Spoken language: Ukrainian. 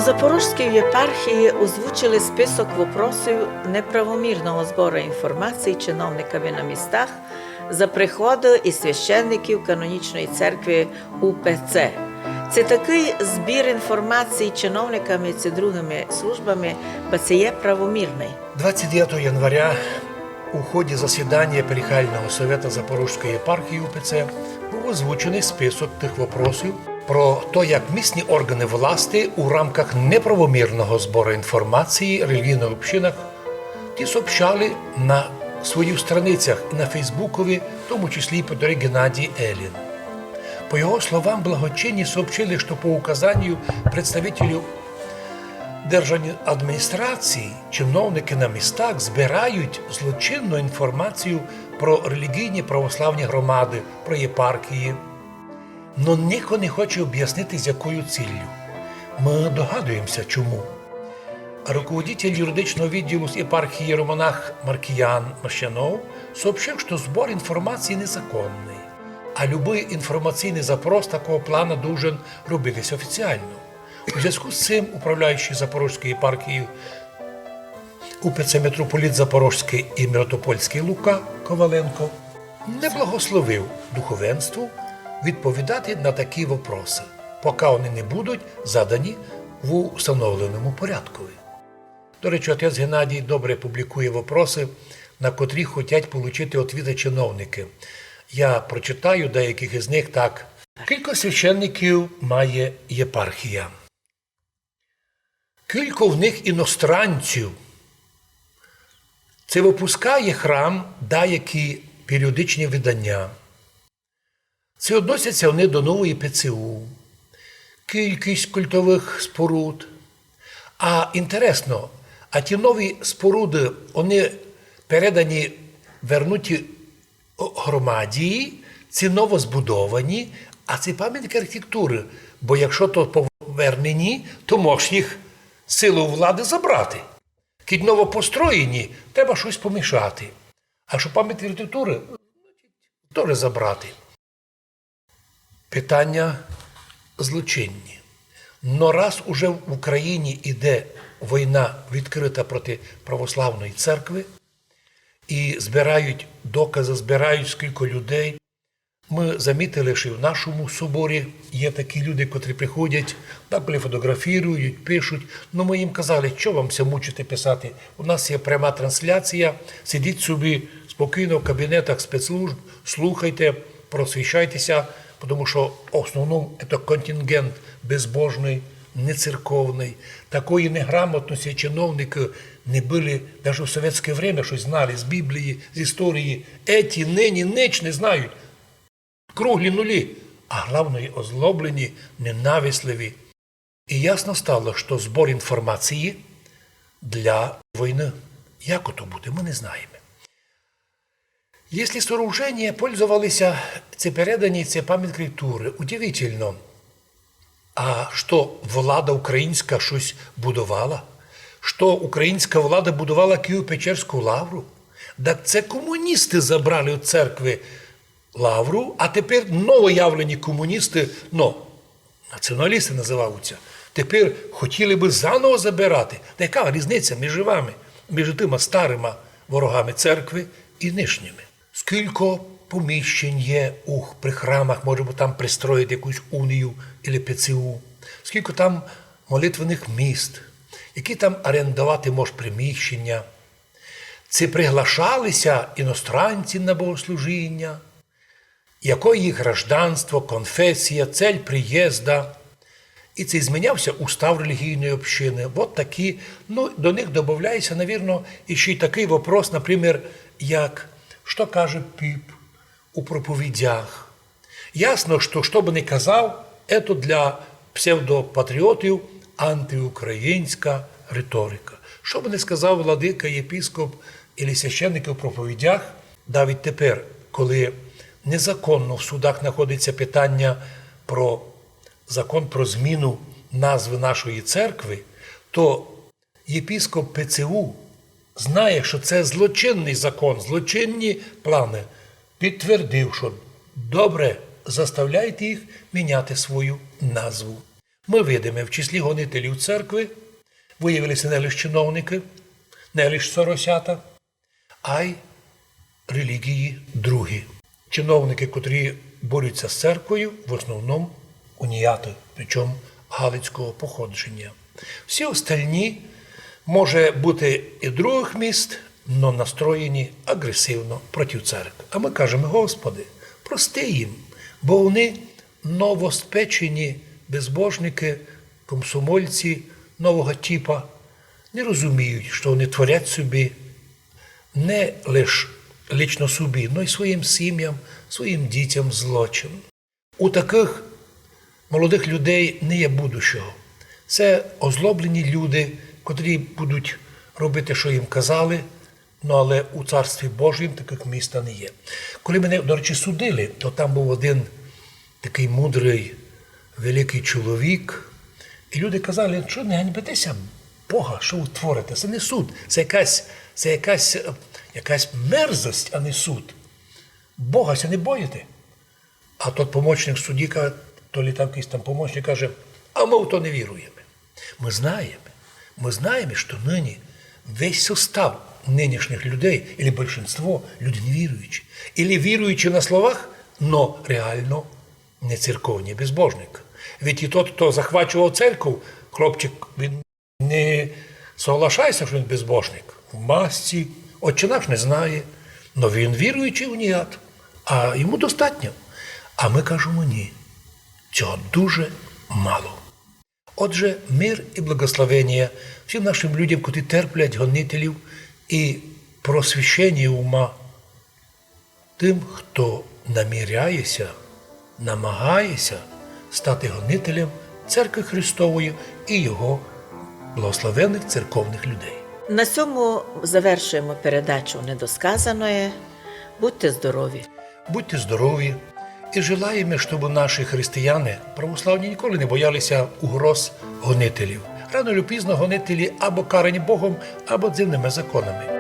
Запорізькій єпархії озвучили список вопросів неправомірного збору інформації чиновниками на містах за приходу і священників канонічної церкви УПЦ. Це такий збір інформації чиновниками та другими службами, бо це є правомірний. 29 января у ході засідання Епархіального совету Запорізької єпархії УПЦ був озвучений список тих вопросів про те, як місні органи власти у рамках неправомірного збору інформації релігійних общинах ті сообщали на своїх страницях і на Фейсбукові, в тому числі і патрій Геннадій Елін. По его словам, благочинні сообщили, что по указанию представителів держадміністрації чиновники на містах збирають злочинну інформацію про релігійні православні громади, про єпархії. Но ніхто не хоче об'яснити, з якою ціллю. Ми догадуємося, чому. Руководитель юридичного відділу з єпархії єромонах Маркіян Марщанов сообщив, що збор інформації незаконний. А будь-який інформаційний запрос такого плану должен робитися офіційно. У зв'язку з цим управляючий Запорізької єпархії УПЦ митрополит Запорізький і Миротопольський Лука Коваленко не благословив духовенству відповідати на такі вопроси, поки вони не будуть задані в встановленому порядку. До речі, отець Геннадій добре публікує вопроси, на котрі хочуть отримати відповіді чиновники. Я прочитаю деяких із них так. Кілька священників має єпархія. Кілька в них іностранців. Це випускає храм деякі періодичні видання. Це відносяться вони до нової ПЦУ. Кількість культових споруд. А інтересно, а ті нові споруди, вони передані, вернуті громаді, ці новозбудовані, а це пам'ятники архітектури. Бо якщо то повернені, то можеш їх силу влади забрати. Кіть новопостроєні, треба щось помішати. А що пам'ятники архітектури, теж забрати. Питання злочинні. Но раз уже в Україні йде війна відкрита проти православної церкви, і збирають докази, збирають скільки людей. Ми замітили, що в нашому соборі є такі люди, котрі приходять, так фотографірують, пишуть. Ну ми їм казали, що вам все мучити писати. У нас є пряма трансляція, сидіть собі спокійно в кабінетах спецслужб, слухайте, просвіщайтеся, тому що в основному це контингент безбожний, нецерковний. Такої неграмотності чиновники не були, навіть в совєтське время щось знали з Біблії, з історії. Еті нині ніч не знають. Круглі нулі, а головне озлоблені, ненависливі. І ясно стало, що збор інформації для війни. Як ото буде, ми не знаємо. Якщо сооруження пользувалися ці передані, ці пам'ятки архітектури, удивительно, а що влада українська щось будувала? Що українська влада будувала Києво-Печерську лавру? Так це комуністи забрали від церкви лавру, а тепер новоявлені комуністи, націоналісти називаються, тепер хотіли би заново забирати. Та яка різниця між вами, між тими старими ворогами церкви і нинішніми? Скільки поміщень є при храмах, може там пристроїти якусь унію або ПЦУ, скільки там молитвених міст, які там орендувати може приміщення. Це приглашалися іностранці на богослужіння, яке їх гражданство, конфесія, цель приїзда. І це змінявся устав релігійної общини. От такі, до них додається, мабуть, ще й такий вопрос, наприклад, як, що каже Піп у проповідях. Ясно, що би не казав, це для псевдопатріотів антиукраїнська риторика. Що би не сказав владика, єпископ або священник у проповідях, навіть тепер, коли незаконно в судах знаходиться питання про закон про зміну назви нашої церкви, то єпископ ПЦУ знає, що це злочинний закон, злочинні плани, підтвердив, що добре, заставляйте їх міняти свою назву. Ми видимо, в числі гонителів церкви виявилися не лише чиновники, не лише соросята, а й релігії другі. Чиновники, котрі борються з церквою, в основному уніяти, причому галицького походження. Всі остальні, може бути і других міст, но настроєні агресивно проти церкви. А ми кажемо: Господи, прости їм, бо вони новоспечені безбожники, комсомольці нового типа, не розуміють, що вони творять собі не лише лично собі, але й своїм сім'ям, своїм дітям злочин. У таких молодих людей не є будущого. Це озлоблені люди, котрі будуть робити, що їм казали, але у Царстві Божому таких міста не є. Коли мене, до речі, судили, то там був один такий мудрий, великий чоловік, і люди казали: що не ганьбитеся Бога, що ви творите? Це не суд, це якась мерзость, а не суд. Бога це не боїте. А тот помічник судді каже, то лі там якийсь там помічник каже: а ми в то не віруємо. Ми знаємо, що нині весь состав нинішніх людей, або більшинство, люди невіруючі. Або віруючі на словах, но реально не церковні безбожники. Ведь і тот, хто захвачував церкву, хлопчик, він не соглашається, що він безбожник. В масці, Отче наш не знає, но він віруючий уніат, а йому достатньо. А ми кажемо: ні, цього дуже мало. Отже, мир і благословення всім нашим людям, котрі терплять гонителів, і просвіщення ума тим, хто намагається стати гонителем Церкви Христової і Його благословених церковних людей. На цьому завершуємо передачу «Недосказаное». Будьте здорові! Будьте здорові і желаємо, щоб наші християни, православні, ніколи не боялися угроз гонителів. Рано чи пізно гонителі або карані Богом, або дивними законами.